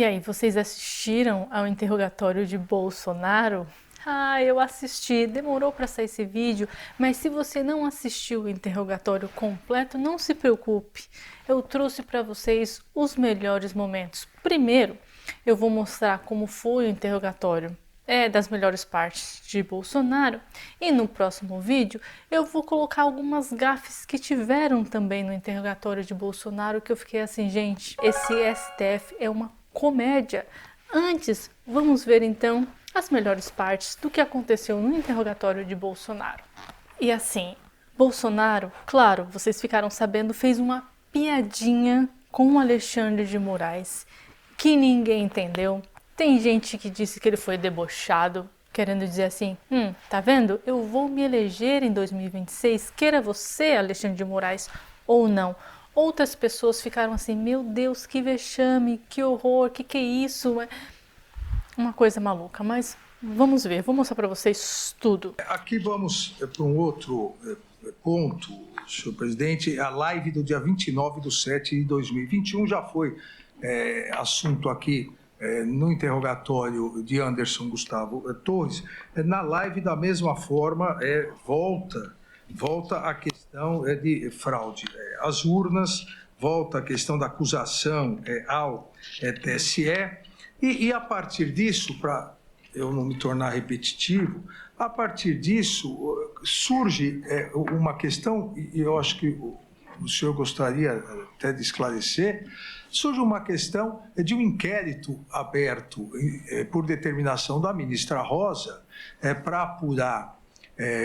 E aí, vocês assistiram ao interrogatório de Bolsonaro? Ah, eu assisti, demorou para sair esse vídeo, mas se você não assistiu o interrogatório completo, não se preocupe. Eu trouxe para vocês os melhores momentos. Primeiro, eu vou mostrar como foi o interrogatório. É das melhores partes de Bolsonaro. E no próximo vídeo eu vou colocar algumas gafes que tiveram também no interrogatório de Bolsonaro, que eu fiquei assim, gente, esse STF é uma comédia. Antes, vamos ver então as melhores partes do que aconteceu no interrogatório de Bolsonaro. E assim, Bolsonaro, claro, vocês ficaram sabendo, fez uma piadinha com o Alexandre de Moraes que ninguém entendeu. Tem gente que disse que ele foi debochado, querendo dizer assim, tá vendo? Eu vou me eleger em 2026, queira você, Alexandre de Moraes, ou não. Outras pessoas ficaram assim, meu Deus, que vexame, que horror, que é isso? Uma coisa maluca, mas vamos ver, vou mostrar para vocês tudo. Aqui vamos para um outro ponto, senhor presidente. A live do dia 29/7/2021 já foi assunto aqui no interrogatório de Anderson Gustavo Torres. Na live, da mesma forma, volta a questão de fraude às urnas, volta a questão da acusação ao TSE, e a partir disso, para eu não me tornar repetitivo, a partir disso surge uma questão, e eu acho que o senhor gostaria até de esclarecer, surge uma questão de um inquérito aberto por determinação da ministra Rosa para apurar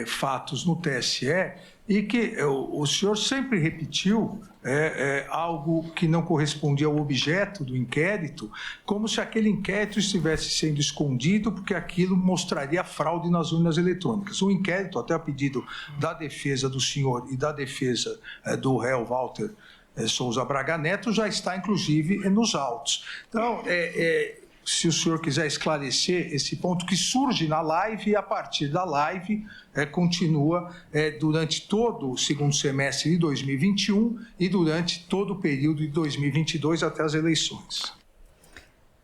fatos no TSE, e que o senhor sempre repetiu algo que não correspondia ao objeto do inquérito, como se aquele inquérito estivesse sendo escondido, porque aquilo mostraria fraude nas urnas eletrônicas. O inquérito, até a pedido da defesa do senhor e da defesa do réu Walter Souza Braga Neto, já está, inclusive, nos autos. Então, se o senhor quiser esclarecer esse ponto que surge na live, e a partir da live continua durante todo o segundo semestre de 2021 e durante todo o período de 2022 até as eleições.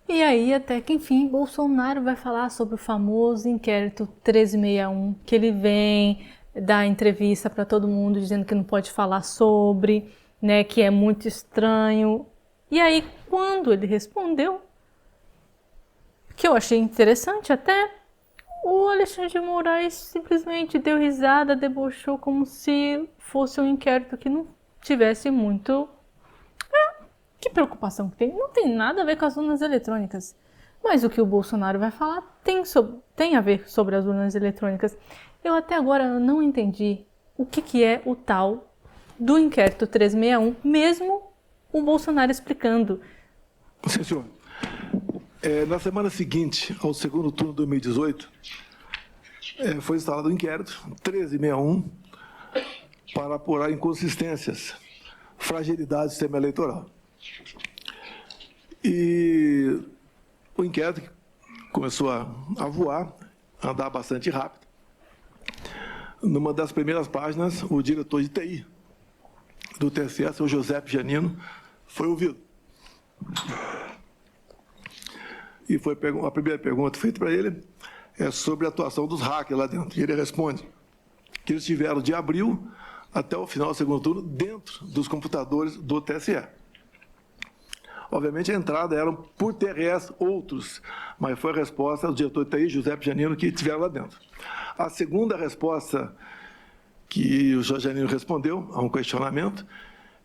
E aí, até que enfim, Bolsonaro vai falar sobre o famoso inquérito 1361, que ele vem dar entrevista para todo mundo dizendo que não pode falar sobre, né, que é muito estranho. E aí, quando ele respondeu, que eu achei interessante até, o Alexandre de Moraes simplesmente deu risada, debochou como se fosse um inquérito que não tivesse muito... que preocupação que tem? Não tem nada a ver com as urnas eletrônicas. Mas o que o Bolsonaro vai falar tem a ver sobre as urnas eletrônicas. Eu até agora não entendi o que é o tal do inquérito 361, mesmo o Bolsonaro explicando. Sim, senhor. Na semana seguinte ao segundo turno de 2018, foi instalado um inquérito 1361 para apurar inconsistências, fragilidade do sistema eleitoral. E o inquérito começou a voar, a andar bastante rápido. Numa das primeiras páginas, o diretor de TI do TSE, o José Janino, foi ouvido. E a primeira pergunta feita para ele sobre a atuação dos hackers lá dentro. E ele responde que eles estiveram de abril até o final do segundo turno dentro dos computadores do TSE. Obviamente, a entrada eram por TRS outros, mas foi a resposta do diretor de TI, José Janino, que estiveram lá dentro. A segunda resposta que o José Janino respondeu a um questionamento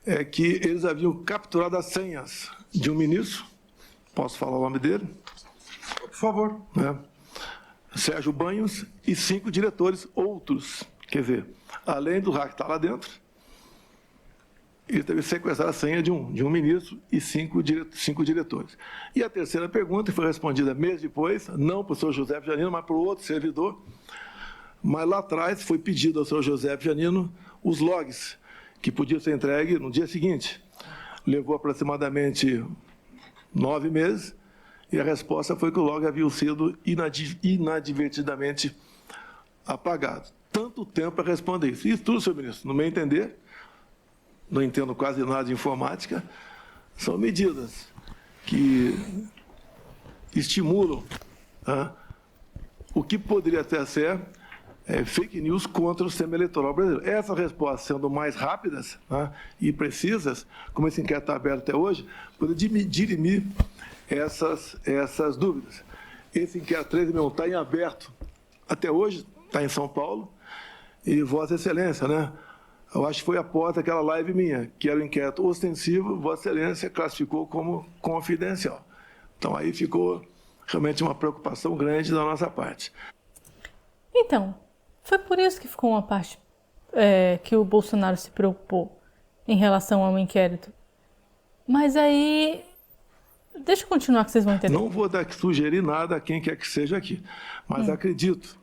é que eles haviam capturado as senhas de um ministro, posso falar o nome dele? Por favor. Sérgio Banhos, e 5 diretores outros. Quer dizer, além do hack que está lá dentro, ele teve que sequestrar a senha de um ministro e 5 diretores. E a terceira pergunta foi respondida mês depois, não para o senhor José Janino, mas para o outro servidor. Mas lá atrás foi pedido ao senhor José Janino os logs, que podiam ser entregues no dia seguinte. Levou aproximadamente 9 meses, e a resposta foi que o log havia sido inadvertidamente apagado. Tanto tempo para responder isso. Isso tudo, senhor ministro, no meu entender, não entendo quase nada de informática, são medidas que estimulam o que poderia até ser fake news contra o sistema eleitoral brasileiro. Essas respostas sendo mais rápidas e precisas, como esse inquérito está aberto até hoje, poderia dirimir essas dúvidas. Esse inquérito 1361 está em aberto até hoje, está em São Paulo, e Vossa Excelência, eu acho que foi após aquela live minha, que era o inquérito ostensivo, Vossa Excelência classificou como confidencial. Então aí ficou realmente uma preocupação grande da nossa parte. Então, foi por isso que ficou uma parte que o Bolsonaro se preocupou em relação ao inquérito. Mas aí, deixa eu continuar que vocês vão entender. Não vou sugerir nada a quem quer que seja aqui, mas acredito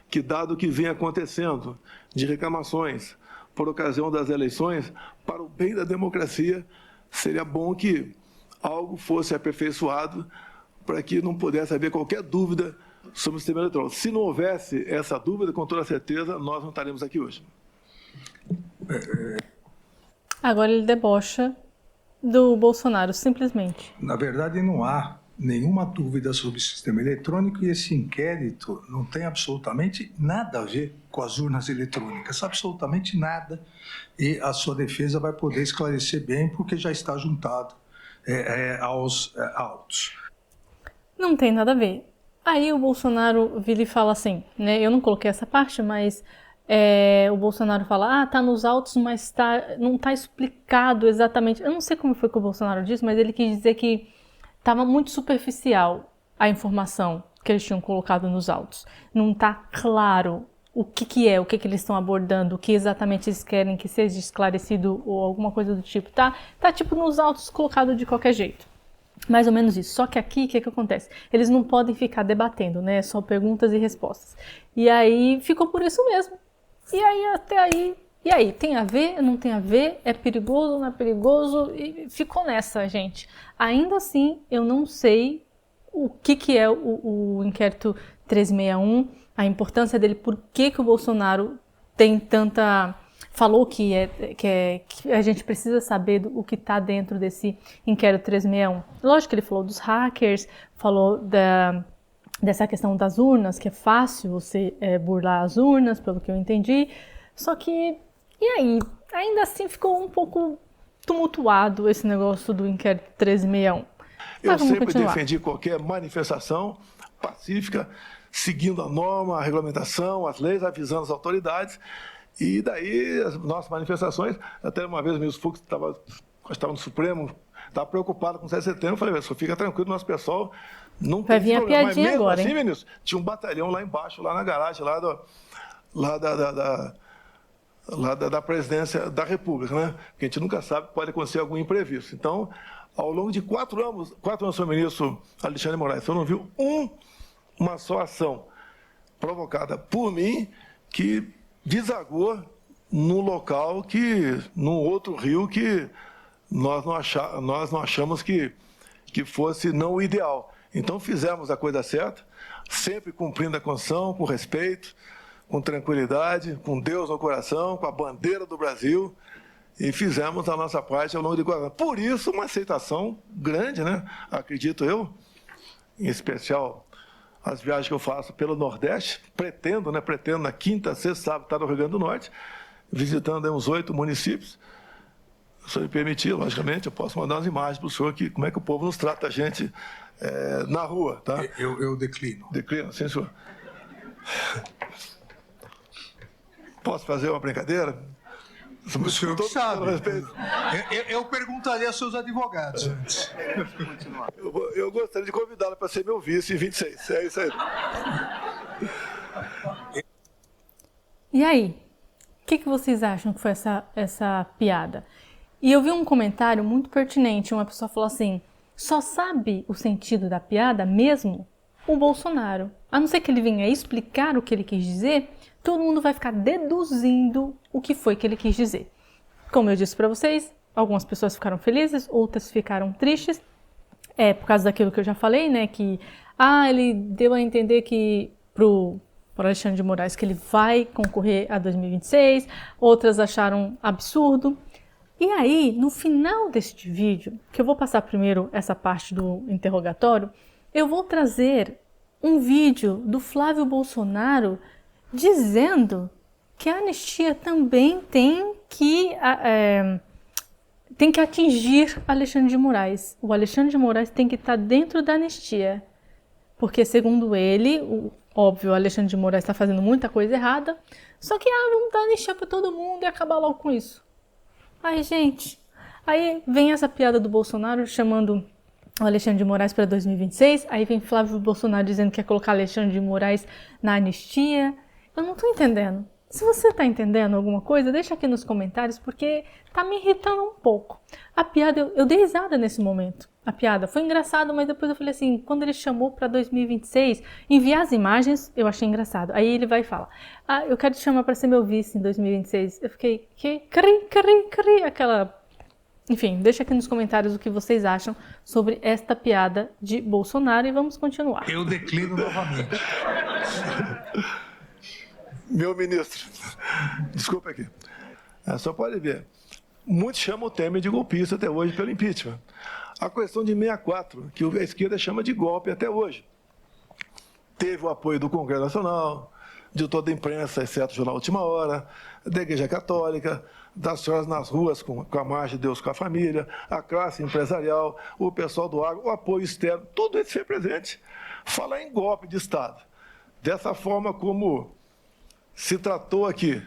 que, dado o que vem acontecendo de reclamações por ocasião das eleições, para o bem da democracia, seria bom que algo fosse aperfeiçoado para que não pudesse haver qualquer dúvida sobre o sistema eleitoral. Se não houvesse essa dúvida, com toda certeza, nós não estaremos aqui hoje. Agora ele debocha do Bolsonaro, simplesmente. Na verdade, não há nenhuma dúvida sobre o sistema eletrônico e esse inquérito não tem absolutamente nada a ver com as urnas eletrônicas, absolutamente nada. E a sua defesa vai poder esclarecer bem, porque já está juntado aos autos. Não tem nada a ver. Aí o Bolsonaro vira e fala assim, eu não coloquei essa parte, mas o Bolsonaro fala, tá nos autos, mas não tá explicado exatamente. Eu não sei como foi que o Bolsonaro disse, mas ele quis dizer que estava muito superficial a informação que eles tinham colocado nos autos. Não tá claro o que eles estão abordando, o que exatamente eles querem que seja esclarecido ou alguma coisa do tipo. Tá tipo nos autos colocado de qualquer jeito. Mais ou menos isso. Só que aqui, o que acontece? Eles não podem ficar debatendo, só perguntas e respostas. E aí, ficou por isso mesmo. E aí, até aí... E aí, tem a ver, não tem a ver? É perigoso, não é perigoso? E ficou nessa, gente. Ainda assim, eu não sei o que é o inquérito 1361, a importância dele, por que o Bolsonaro tem tanta... Falou que a gente precisa saber o que está dentro desse inquérito 1361. Lógico que ele falou dos hackers, falou dessa questão das urnas, que é fácil você burlar as urnas, pelo que eu entendi. Só que, e aí? Ainda assim ficou um pouco tumultuado esse negócio do inquérito 1361. Eu sempre defendi qualquer manifestação pacífica, seguindo a norma, a regulamentação, as leis, avisando as autoridades. E daí, as nossas manifestações, até uma vez o ministro Fux estava no Supremo, estava preocupado com o 7 de setembro, eu falei, ministro, fica tranquilo, nosso pessoal não vai tem vir problema. A piadinha mas mesmo agora, assim, hein? ministro, tinha um batalhão lá embaixo, lá na garagem, da presidência da República, Porque a gente nunca sabe, pode acontecer algum imprevisto. Então, ao longo de 4 anos, senhor ministro Alexandre de Moraes, eu não viu uma só ação provocada por mim que desagou num local num outro rio que nós não achamos que fosse não o ideal. Então fizemos a coisa certa, sempre cumprindo a Constituição, com respeito, com tranquilidade, com Deus no coração, com a bandeira do Brasil, e fizemos a nossa parte ao longo de 4 anos. Por isso, uma aceitação grande, acredito eu, em especial as viagens que eu faço pelo Nordeste, pretendo na quinta, sexta, sábado, estar no Rio Grande do Norte, visitando uns 8 municípios. Se o senhor me permitir, logicamente, eu posso mandar umas imagens para o senhor, como é que o povo nos trata a gente na rua, tá? Eu declino. Declino, sim, senhor. Posso fazer uma brincadeira? O senhor que sabe. Eu perguntaria aos seus advogados antes. Eu gostaria de convidá-lo para ser meu vice em 26. É isso aí. E aí? O que vocês acham que foi essa piada? E eu vi um comentário muito pertinente. Uma pessoa falou assim, só sabe o sentido da piada mesmo o Bolsonaro. A não ser que ele venha explicar o que ele quis dizer, todo mundo vai ficar deduzindo o que foi que ele quis dizer. Como eu disse para vocês, algumas pessoas ficaram felizes, outras ficaram tristes. Por causa daquilo que eu já falei, que ele deu a entender que pro Alexandre de Moraes que ele vai concorrer a 2026, outras acharam absurdo. E aí, no final deste vídeo, que eu vou passar primeiro essa parte do interrogatório, eu vou trazer um vídeo do Flávio Bolsonaro dizendo que a anistia também tem que atingir Alexandre de Moraes. O Alexandre de Moraes tem que estar dentro da anistia. Porque, segundo ele, óbvio, o Alexandre de Moraes está fazendo muita coisa errada, só que vamos dar anistia para todo mundo e acabar logo com isso. Ai, gente, aí vem essa piada do Bolsonaro chamando o Alexandre de Moraes para 2026, aí vem Flávio Bolsonaro dizendo que quer colocar Alexandre de Moraes na anistia. Eu não estou entendendo. Se você está entendendo alguma coisa, deixa aqui nos comentários, porque tá me irritando um pouco. A piada, eu dei risada nesse momento. A piada foi engraçada, mas depois eu falei assim, quando ele chamou para 2026, enviar as imagens, eu achei engraçado. Aí ele vai e fala, eu quero te chamar para ser meu vice em 2026. Eu fiquei, aquela... Enfim, deixa aqui nos comentários o que vocês acham sobre esta piada de Bolsonaro e vamos continuar. Eu declino novamente. Meu ministro, desculpa aqui. Só pode ver. Muitos chamam o Temer de golpista até hoje pelo impeachment. A questão de 64, que a esquerda chama de golpe até hoje. Teve o apoio do Congresso Nacional, de toda a imprensa, exceto o Jornal Última Hora, da Igreja Católica, das senhoras nas ruas com a marcha de Deus com a família, a classe empresarial, o pessoal do agro, o apoio externo, tudo isso foi presente. Falar em golpe de Estado. Dessa forma como se tratou aqui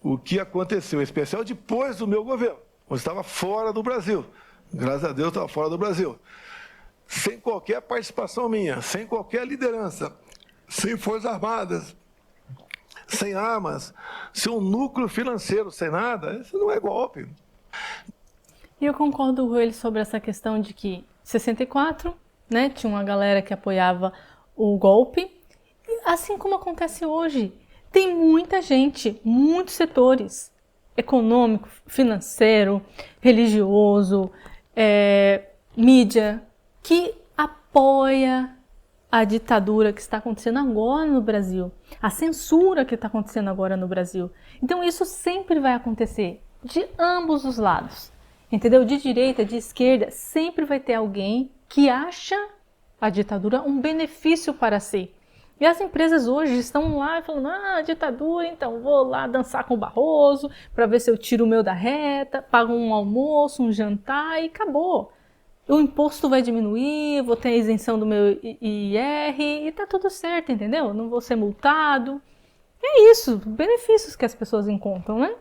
o que aconteceu, em especial depois do meu governo, onde estava fora do Brasil. Graças a Deus estava fora do Brasil. Sem qualquer participação minha, sem qualquer liderança, sem Forças Armadas, sem armas, sem um núcleo financeiro, sem nada, isso não é golpe. E eu concordo com ele sobre essa questão de que 64, né, tinha uma galera que apoiava o golpe, assim como acontece hoje. Tem muita gente, muitos setores, econômico, financeiro, religioso, mídia, que apoia a ditadura que está acontecendo agora no Brasil, a censura que está acontecendo agora no Brasil. Então isso sempre vai acontecer, de ambos os lados, entendeu? De direita, de esquerda, sempre vai ter alguém que acha a ditadura um benefício para si. E as empresas hoje estão lá falando, ditadura, então vou lá dançar com o Barroso para ver se eu tiro o meu da reta, pago um almoço, um jantar e acabou. O imposto vai diminuir, vou ter a isenção do meu IR e tá tudo certo, entendeu? Não vou ser multado. É isso, benefícios que as pessoas encontram, né?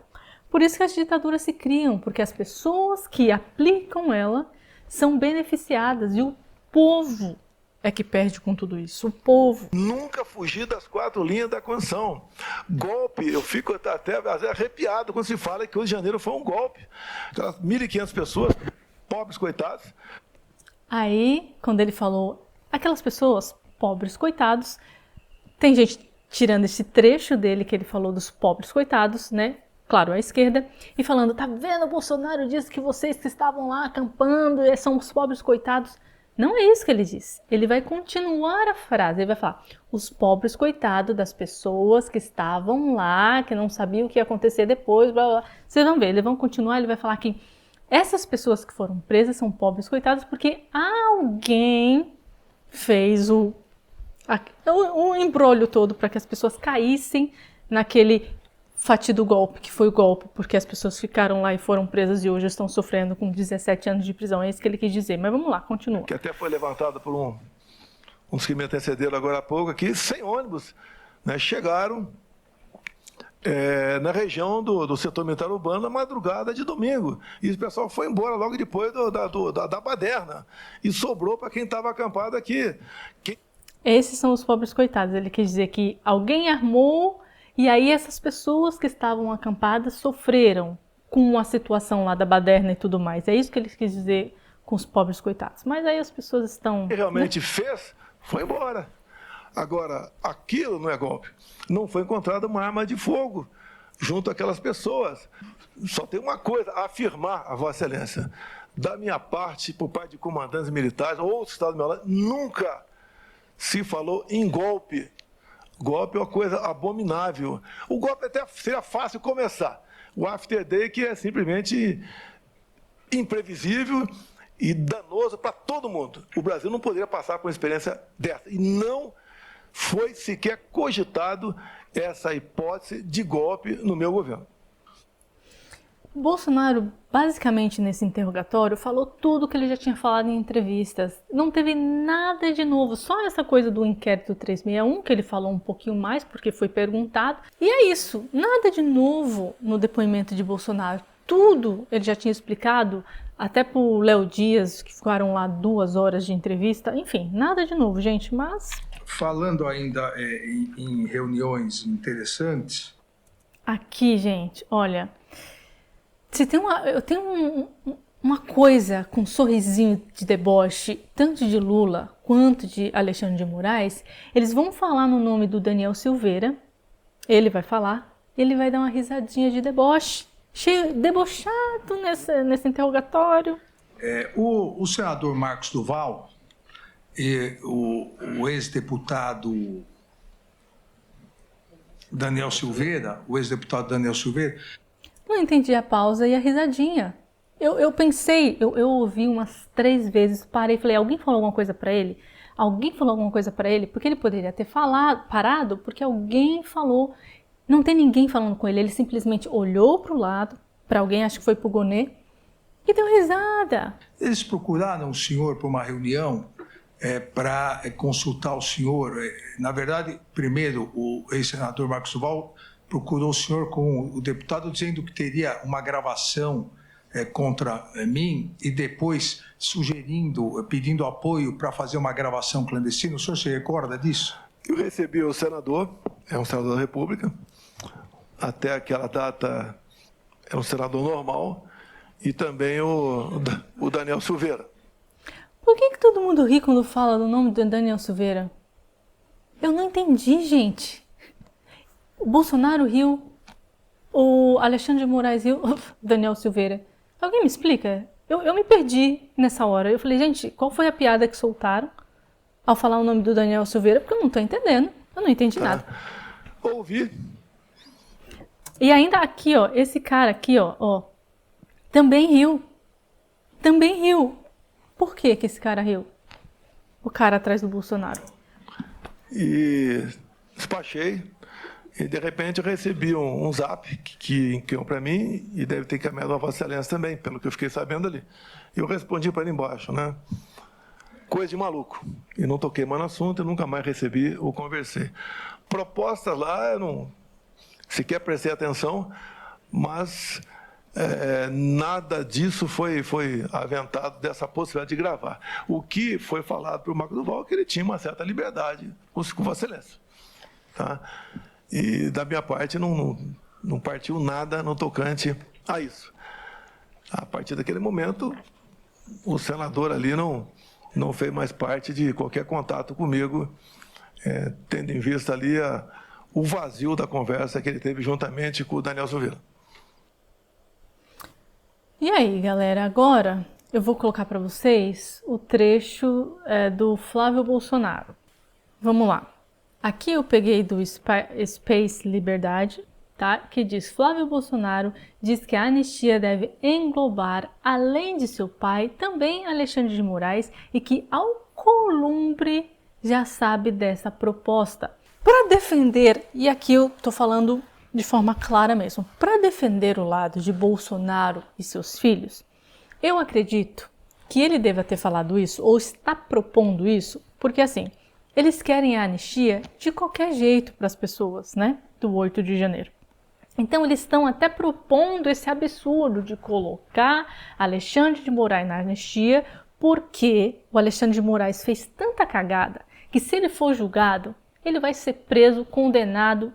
Por isso que as ditaduras se criam, porque as pessoas que aplicam ela são beneficiadas e o povo é que perde com tudo isso, o povo. Nunca fugi das 4 linhas da Constituição. Golpe, eu fico até arrepiado quando se fala que 8 de janeiro foi um golpe. Aquelas 1.500 pessoas, pobres coitados. Aí, quando ele falou, aquelas pessoas, pobres coitados, tem gente tirando esse trecho dele que ele falou dos pobres coitados, né? Claro, à esquerda, e falando, tá vendo, o Bolsonaro disse que vocês que estavam lá acampando são os pobres coitados. Não é isso que ele disse. Ele vai continuar a frase. Ele vai falar, os pobres coitados das pessoas que estavam lá, que não sabiam o que ia acontecer depois, blá, blá. Vocês vão ver, eles vão continuar, ele vai falar que essas pessoas que foram presas são pobres coitados porque alguém fez o embrolho todo para que as pessoas caíssem naquele fatido golpe, que foi o golpe, porque as pessoas ficaram lá e foram presas e hoje estão sofrendo com 17 anos de prisão. É isso que ele quis dizer. Mas vamos lá, continua. Que até foi levantado por um dos que me antecederam agora há pouco aqui, 100 ônibus, né, chegaram na região do setor militar urbano na madrugada de domingo. E o pessoal foi embora logo depois da baderna. E sobrou para quem estava acampado aqui. Esses são os pobres coitados. Ele quis dizer que alguém armou e aí essas pessoas que estavam acampadas sofreram com a situação lá da baderna e tudo mais. É isso que ele quis dizer com os pobres coitados. Mas aí as pessoas estão... Quem realmente fez, foi embora. Agora, aquilo não é golpe. Não foi encontrada uma arma de fogo junto àquelas pessoas. Só tem uma coisa a afirmar a Vossa Excelência. Da minha parte, por parte de comandantes militares ou outros estados do meu lado, nunca se falou em golpe. Golpe é uma coisa abominável. O golpe até seria fácil começar. O after day que é simplesmente imprevisível e danoso para todo mundo. O Brasil não poderia passar por uma experiência dessa. E não foi sequer cogitado essa hipótese de golpe no meu governo. Bolsonaro, basicamente, nesse interrogatório, falou tudo que ele já tinha falado em entrevistas. Não teve nada de novo, só essa coisa do inquérito 361, que ele falou um pouquinho mais, porque foi perguntado. E é isso, nada de novo no depoimento de Bolsonaro. Tudo ele já tinha explicado, até pro Léo Dias, que ficaram lá 2 horas de entrevista. Enfim, nada de novo, gente, mas... Falando ainda em reuniões interessantes... Aqui, gente, olha... eu tenho uma coisa com um sorrisinho de deboche, tanto de Lula quanto de Alexandre de Moraes. Eles vão falar no nome do Daniel Silveira, ele vai falar, ele vai dar uma risadinha de deboche, cheio, debochado nesse interrogatório. O senador Marcos Duval e o ex-deputado Daniel Silveira, Não entendi a pausa e a risadinha. Eu pensei, eu ouvi umas 3 vezes, parei e falei, alguém falou alguma coisa pra ele? Alguém falou alguma coisa pra ele? Porque ele poderia ter parado, porque alguém falou. Não tem ninguém falando com ele, ele simplesmente olhou pro lado, pra alguém, acho que foi pro Gonê, e deu risada. Eles procuraram o senhor para uma reunião para consultar o senhor. Na verdade, primeiro, o ex-senador Marcos Duval procurou o senhor com o deputado dizendo que teria uma gravação contra mim e depois pedindo apoio para fazer uma gravação clandestina. O senhor se recorda disso? Eu recebi o senador, é um senador da República, até aquela data é um senador normal, e também o Daniel Silveira. Por que todo mundo ri quando fala do nome do Daniel Silveira? Eu não entendi, gente. O Bolsonaro riu, o Alexandre de Moraes riu, Daniel Silveira. Alguém me explica? Eu me perdi nessa hora. Eu falei, gente, qual foi a piada que soltaram ao falar o nome do Daniel Silveira? Porque eu não tô entendendo. Eu não entendi nada. Ouvi. E ainda aqui, ó, esse cara aqui, ó, também riu. Também riu. Por que esse cara riu? O cara atrás do Bolsonaro. E despachei. E, de repente, eu recebi um zap que enviou para mim e deve ter encaminhado a Vossa Excelência também, pelo que eu fiquei sabendo ali. E eu respondi para ele embaixo, né? Coisa de maluco. E não toquei mais no assunto e nunca mais recebi ou conversei. Propostas lá, eu não sequer prestei atenção, mas nada disso foi aventado dessa possibilidade de gravar. O que foi falado para o Marcos Duval é que ele tinha uma certa liberdade com Vossa Excelência. Tá? E, da minha parte, não partiu nada no tocante a isso. A partir daquele momento, o senador ali não fez mais parte de qualquer contato comigo, tendo em vista ali o vazio da conversa que ele teve juntamente com o Daniel Silveira. E aí, galera, agora eu vou colocar para vocês o trecho do Flávio Bolsonaro. Vamos lá. Aqui eu peguei do Space Liberdade, tá? Que diz: Flávio Bolsonaro diz que a anistia deve englobar, além de seu pai, também Alexandre de Moraes e que Alcolumbre já sabe dessa proposta. Para defender, e aqui eu tô falando de forma clara mesmo, para defender o lado de Bolsonaro e seus filhos, eu acredito que ele deva ter falado isso ou está propondo isso, porque assim, eles querem a anistia de qualquer jeito para as pessoas, né? Do 8 de janeiro. Então eles estão até propondo esse absurdo de colocar Alexandre de Moraes na anistia, porque o Alexandre de Moraes fez tanta cagada que se ele for julgado, ele vai ser preso, condenado,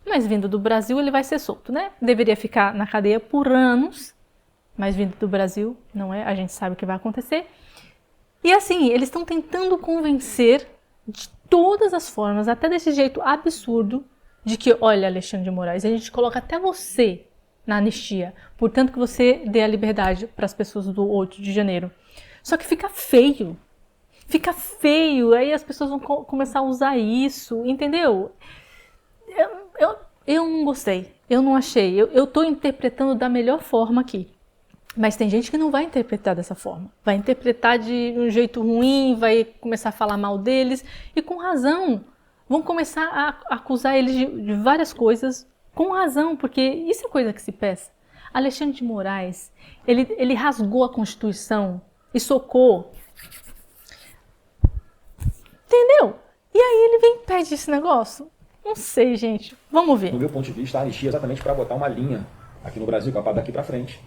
mas vindo do Brasil ele vai ser solto, né? Deveria ficar na cadeia por anos, mas vindo do Brasil, não é? A gente sabe o que vai acontecer. E assim, eles estão tentando convencer de todas as formas, até desse jeito absurdo, de que, olha, Alexandre de Moraes, a gente coloca até você na anistia, portanto que você dê a liberdade para as pessoas do 8 de janeiro. Só que fica feio, aí as pessoas vão começar a usar isso, entendeu? Eu não gostei, eu não achei, eu estou interpretando da melhor forma aqui. Mas tem gente que não vai interpretar dessa forma. Vai interpretar de um jeito ruim, vai começar a falar mal deles. E com razão. Vão começar a acusar eles de várias coisas com razão, porque isso é coisa que se peça. Alexandre de Moraes, ele rasgou a Constituição e socou. Entendeu? E aí ele vem e pede esse negócio. Não sei, gente. Vamos ver. Do meu ponto de vista, a anistia é exatamente para botar uma linha aqui no Brasil, capaz daqui para frente.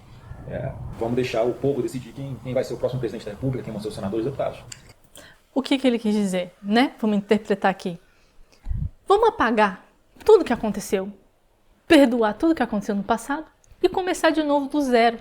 Vamos deixar o povo decidir quem vai ser o próximo presidente da República, quem vão ser os senadores e deputados. O que ele quis dizer, né? Vamos interpretar aqui. Vamos apagar tudo que aconteceu, perdoar tudo que aconteceu no passado e começar de novo do zero.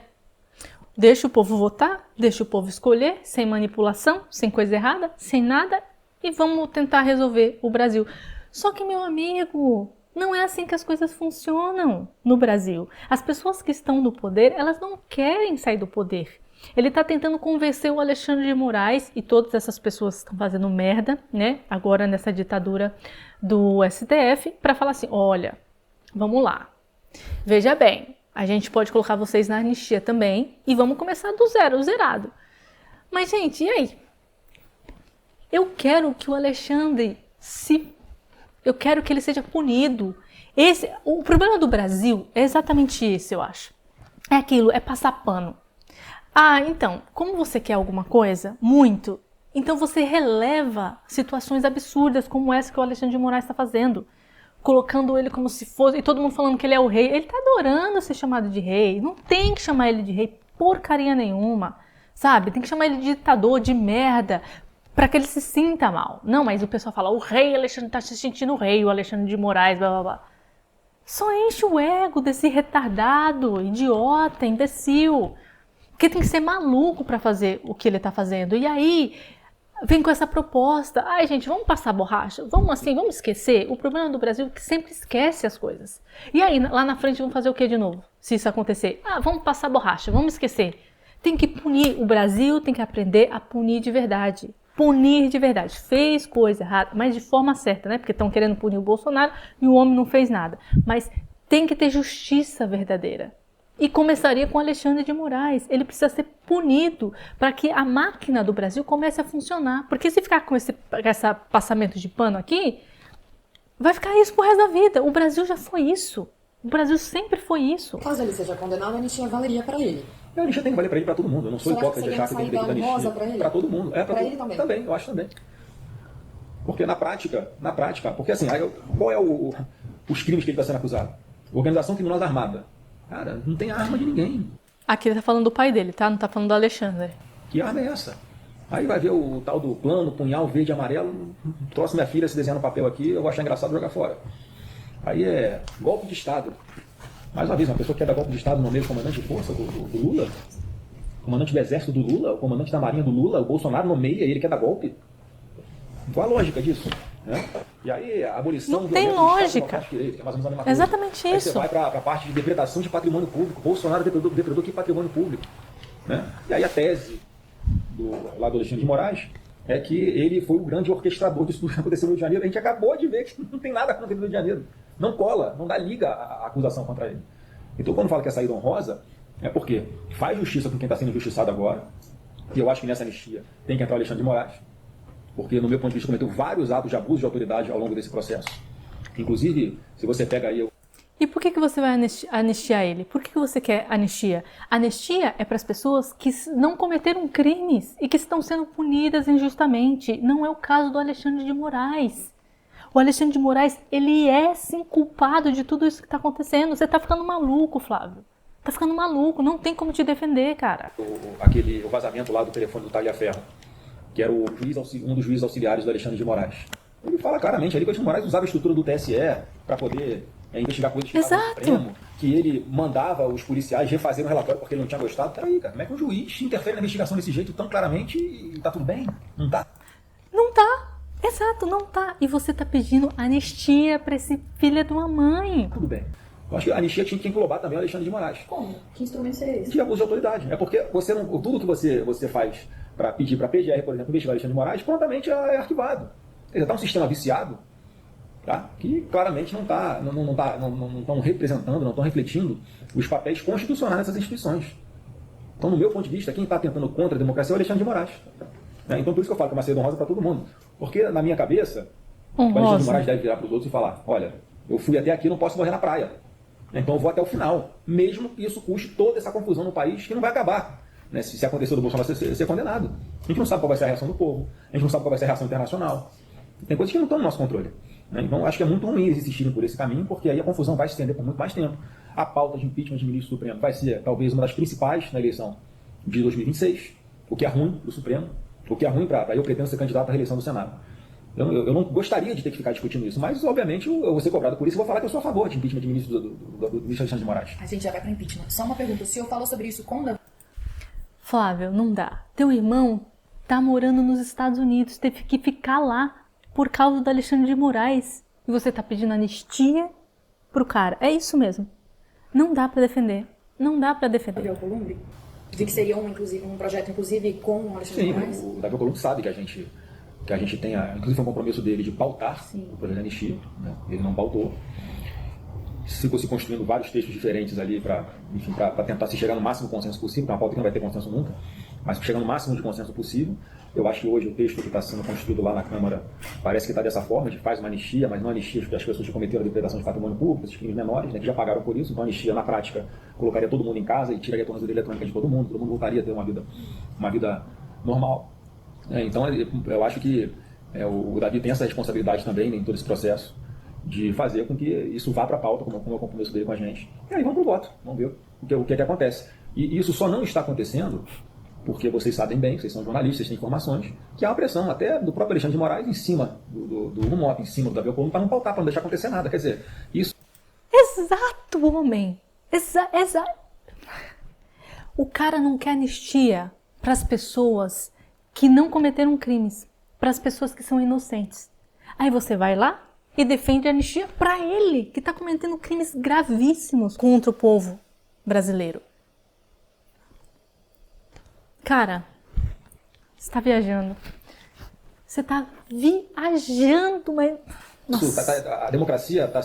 Deixa o povo votar, deixa o povo escolher, sem manipulação, sem coisa errada, sem nada, e vamos tentar resolver o Brasil. Só que, meu amigo, não é assim que as coisas funcionam no Brasil. As pessoas que estão no poder, elas não querem sair do poder. Ele está tentando convencer o Alexandre de Moraes e todas essas pessoas que estão fazendo merda, né? Agora nessa ditadura do STF, para falar assim, olha, vamos lá, veja bem, a gente pode colocar vocês na anistia também e vamos começar do zero, zerado. Mas, gente, e aí? Eu quero que o Alexandre eu quero que ele seja punido. O problema do Brasil é exatamente esse, eu acho. É aquilo, é passar pano. Ah, então, como você quer alguma coisa, muito, então você releva situações absurdas como essa que o Alexandre de Moraes está fazendo. Colocando ele como se fosse, e todo mundo falando que ele é o rei. Ele está adorando ser chamado de rei. Não tem que chamar ele de rei porcaria nenhuma, sabe? Tem que chamar ele de ditador, de merda, para que ele se sinta mal. Não, mas o pessoal fala, o rei Alexandre está se sentindo rei, o Alexandre de Moraes, blá blá blá. Só enche o ego desse retardado, idiota, imbecil. Porque tem que ser maluco para fazer o que ele está fazendo. E aí, vem com essa proposta. Ai, gente, vamos passar borracha? Vamos esquecer? O problema do Brasil é que sempre esquece as coisas. E aí, lá na frente, vamos fazer o que de novo? Se isso acontecer? Ah, vamos passar borracha, vamos esquecer. Tem que punir. O Brasil tem que aprender a punir de verdade. Punir de verdade. Fez coisa errada, mas de forma certa, né? Porque estão querendo punir o Bolsonaro e o homem não fez nada. Mas tem que ter justiça verdadeira. E começaria com Alexandre de Moraes. Ele precisa ser punido para que a máquina do Brasil comece a funcionar. Porque se ficar com esse passamento de pano aqui, vai ficar isso pro resto da vida. O Brasil já foi isso. O Brasil sempre foi isso. Caso ele seja condenado, a anistia valeria para ele. A anistia tem que valer para ele, para todo mundo. Eu não sou hipócrita de achar que tem que ter anistia para todo mundo. Para ele também. Também, eu acho também. Porque na prática, porque assim, qual é os crimes que ele está sendo acusado? Organização criminosa armada. Cara, não tem arma de ninguém. Aqui ele tá falando do pai dele, tá? Não tá falando do Alexandre. Que arma é essa? Aí vai ver o tal do plano, punhal verde e amarelo, trouxe minha filha se desenhar no papel aqui, eu vou achar engraçado jogar fora. Aí é golpe de Estado. Mais uma vez, uma pessoa que quer dar golpe de Estado no meio do comandante de força do Lula, comandante do exército do Lula, o comandante da marinha do Lula, o Bolsonaro nomeia e ele quer dar golpe. Qual a lógica disso? Né? E aí a abolição não tem lógica. Direito, que é mais ou menos a mesma exatamente coisa. isso. Aí você vai para a parte de depredação de patrimônio público. Bolsonaro depredou que patrimônio público. Né? E aí a tese do Alexandre de Moraes é que ele foi o grande orquestrador disso que aconteceu no Rio de Janeiro. A gente acabou de ver que não tem nada contra o Rio de Janeiro. Não cola, não dá liga a acusação contra ele. Então quando fala que é saída honrosa, é porque faz justiça com quem está sendo injustiçado agora. E eu acho que nessa anistia tem que entrar o Alexandre de Moraes. Porque, no meu ponto de vista, cometeu vários atos de abuso de autoridade ao longo desse processo. Inclusive, se você pega aí... E por que você vai anistiar ele? Por que você quer anistia? Anistia é para as pessoas que não cometeram crimes e que estão sendo punidas injustamente. Não é o caso do Alexandre de Moraes. O Alexandre de Moraes, ele é sim culpado de tudo isso que está acontecendo. Você está ficando maluco, Flávio. Tá ficando maluco, não tem como te defender, cara. O vazamento lá do telefone do Talhaferro, que era um dos juízes auxiliares do Alexandre de Moraes. Ele fala claramente ali que o Alexandre de Moraes usava a estrutura do TSE para poder investigar coisas que estavam no Supremo, que ele mandava os policiais refazer um relatório porque ele não tinha gostado. Peraí, cara, como é que um juiz interfere na investigação desse jeito tão claramente e tá tudo bem? Não tá? Não tá. Exato, não tá. E você tá pedindo anistia para esse filho de uma mãe. Tudo bem. Eu acho que a anistia tinha que englobar também o Alexandre de Moraes. Como? Que instrumento seria esse? De abuso de autoridade. É porque tudo que você faz para pedir para a PGR, por exemplo, investigar Alexandre de Moraes, prontamente é arquivado. Ele está um sistema viciado, tá? Que claramente não estão representando, não estão refletindo os papéis constitucionais dessas instituições. Então, no meu ponto de vista, quem está tentando contra a democracia é o Alexandre de Moraes. Né? Então, por isso que eu falo que é uma saída honrosa para todo mundo. Porque, na minha cabeça, o Alexandre de Moraes deve virar para os outros e falar, olha, eu fui até aqui, não posso morrer na praia. Então eu vou até o final, mesmo que isso custe toda essa confusão no país, que não vai acabar. Né? Se acontecer do Bolsonaro ser condenado. A gente não sabe qual vai ser a reação do povo, a gente não sabe qual vai ser a reação internacional. Tem coisas que não estão no nosso controle. Né? Então eu acho que é muito ruim eles insistirem por esse caminho, porque aí a confusão vai se estender por muito mais tempo. A pauta de impeachment de ministro do Supremo vai ser talvez uma das principais na eleição de 2026, o que é ruim para o Supremo, o que é ruim para eu pretendo ser candidato à reeleição do Senado. Eu não gostaria de ter que ficar discutindo isso, mas, obviamente, eu vou ser cobrado por isso e vou falar que eu sou a favor de impeachment de ministro do ministro Alexandre de Moraes. A gente já vai para impeachment. Só uma pergunta, o senhor falou sobre isso com o Davi? Flávio, não dá. Teu irmão tá morando nos Estados Unidos, teve que ficar lá por causa do Alexandre de Moraes. E você tá pedindo anistia pro cara. É isso mesmo. Não dá pra defender. Não dá pra defender. Davi Alcolumbre? Vi que seria um projeto, inclusive, com o Alexandre de Moraes? Sim, o Davi Alcolumbre sabe que a gente tem, inclusive foi um compromisso dele de pautar o projeto de anistia, né? Ele não pautou. Ficou se construindo vários textos diferentes ali para tentar se chegar no máximo consenso possível, uma pauta que não vai ter consenso nunca, mas chegar no máximo de consenso possível. Eu acho que hoje o texto que está sendo construído lá na Câmara parece que está dessa forma, de faz uma anistia, mas não anistia as pessoas que cometeram a depredação de patrimônio público, esses crimes menores, né, que já pagaram por isso. Então a anistia, na prática, colocaria todo mundo em casa e tiraria a tornozeleira eletrônica de todo mundo voltaria a ter uma vida normal. Então eu acho que o Davi tem essa responsabilidade também, né, em todo esse processo, de fazer com que isso vá para a pauta, como é o compromisso dele com a gente. E aí vamos para o voto, vamos ver o que é que acontece. E isso só não está acontecendo porque vocês sabem bem, vocês são jornalistas, vocês têm informações, que há uma pressão até do próprio Alexandre de Moraes em cima do Mota, em cima do Davi Alcolumbre, para não pautar, para não deixar acontecer nada. Quer dizer, isso... Exato, homem! Exato! O cara não quer anistia para as pessoas que não cometeram crimes, para as pessoas que são inocentes. Aí você vai lá e defende a anistia para ele, que está cometendo crimes gravíssimos contra o povo brasileiro. Cara, você está viajando. Você está viajando, mas... A democracia está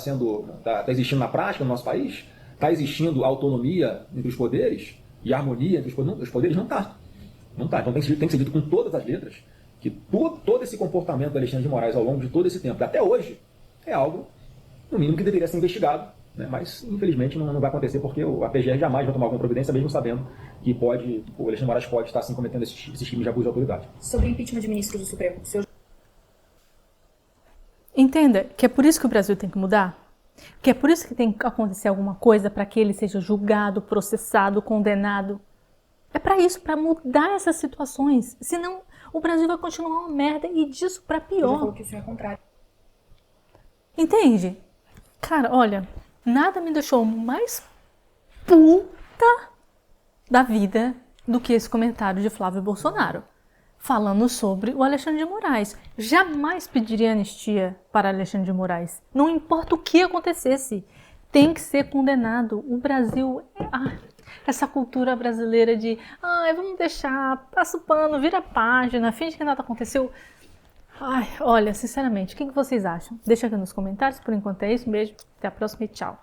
existindo na prática no nosso país? Está existindo autonomia entre os poderes e harmonia entre os poderes? Não está. Não está. Então tem que ser dito com todas as letras que todo esse comportamento do Alexandre de Moraes ao longo de todo esse tempo, até hoje, é algo, no mínimo, que deveria ser investigado, né? Mas, infelizmente, não vai acontecer porque a PGR jamais vai tomar alguma providência, mesmo sabendo que o Alexandre de Moraes pode estar assim, cometendo esses crimes de abuso de autoridade. Sobre o impeachment de ministros do Supremo, o senhor... Entenda que é por isso que o Brasil tem que mudar, que é por isso que tem que acontecer alguma coisa para que ele seja julgado, processado, condenado. É para isso, para mudar essas situações. Senão, o Brasil vai continuar uma merda e disso para pior. Já falou que o senhor é contrário. Entende? Cara, olha, nada me deixou mais puta da vida do que esse comentário de Flávio Bolsonaro, falando sobre o Alexandre de Moraes. Jamais pediria anistia para Alexandre de Moraes. Não importa o que acontecesse, tem que ser condenado. O Brasil... essa cultura brasileira de vamos deixar, passa o pano, vira a página, finge que nada aconteceu. Olha, sinceramente, o que vocês acham? Deixa aqui nos comentários. Por enquanto é isso. Um beijo, até a próxima e tchau.